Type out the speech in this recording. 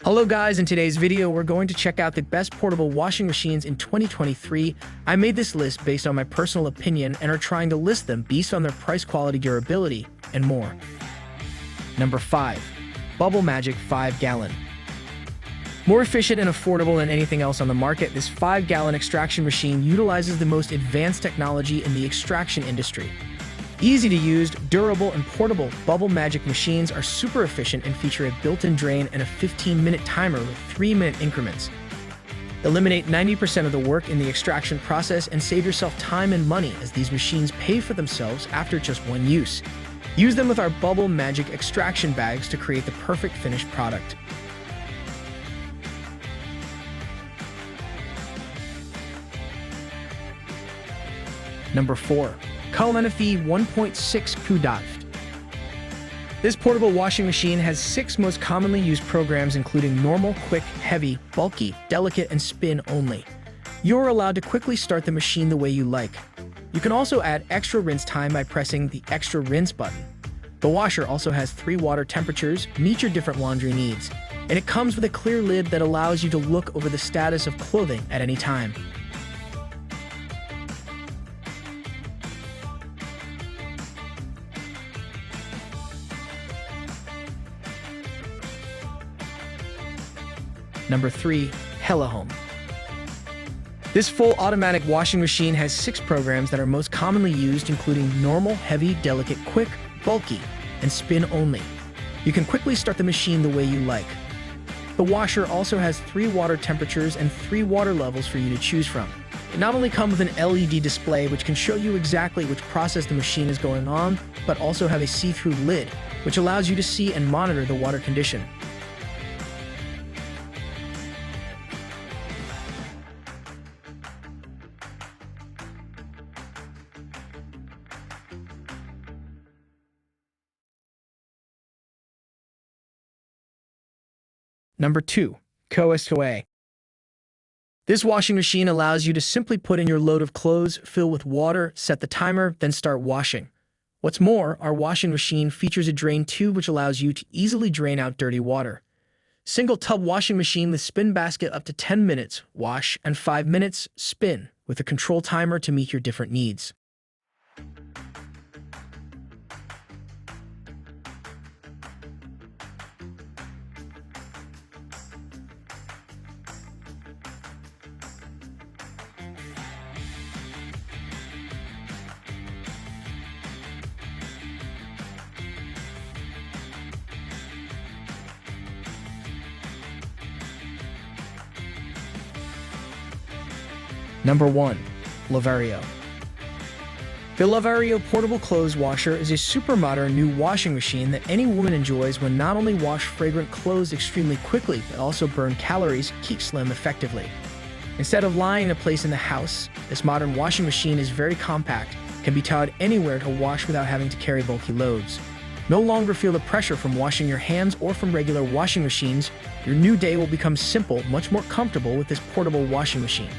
Hello guys, in today's video we're going to check out the best portable washing machines in 2023. I made this list based on my personal opinion and are trying to list them based on their price, quality, durability, and more. Number 5. Bubble Magic 5-gallon. More efficient and affordable than anything else on the market, this 5-gallon extraction machine utilizes the most advanced technology in the extraction industry. Easy to use, durable, and portable, Bubble Magic machines are super efficient and feature a built-in drain and a 15-minute timer with 3-minute increments. Eliminate 90% of the work in the extraction process and save yourself time and money, as these machines pay for themselves after just one use. Use them with our Bubble Magic extraction bags to create the perfect finished product. Number 4. COMFEE 1.6 Cu.ft. This portable washing machine has 6 most commonly used programs, including normal, quick, heavy, bulky, delicate, and spin only. You're allowed to quickly start the machine the way you like. You can also add extra rinse time by pressing the extra rinse button. The washer also has 3 water temperatures, meet your different laundry needs, and it comes with a clear lid that allows you to look over the status of clothing at any time. Number 3. Helohome. This full automatic washing machine has 6 programs that are most commonly used, including normal, heavy, delicate, quick, bulky, and spin only. You can quickly start the machine the way you like. The washer also has 3 water temperatures and 3 water levels for you to choose from. It not only comes with an LED display which can show you exactly which process the machine is going on, but also have a see-through lid which allows you to see and monitor the water condition. Number 2. COSTWAY. This washing machine allows you to simply put in your load of clothes, fill with water, set the timer, then start washing. What's more, our washing machine features a drain tube which allows you to easily drain out dirty water. Single tub washing machine with spin basket, up to 10 minutes wash and 5 minutes spin, with a control timer to meet your different needs. Number 1. Lavario. The Lavario portable clothes washer is a super modern new washing machine that any woman enjoys when not only wash fragrant clothes extremely quickly, but also burn calories, keep slim effectively. Instead of lying in a place in the house, this modern washing machine is very compact, can be towed anywhere to wash without having to carry bulky loads. No longer feel the pressure from washing your hands or from regular washing machines. Your new day will become simple, much more comfortable with this portable washing machine.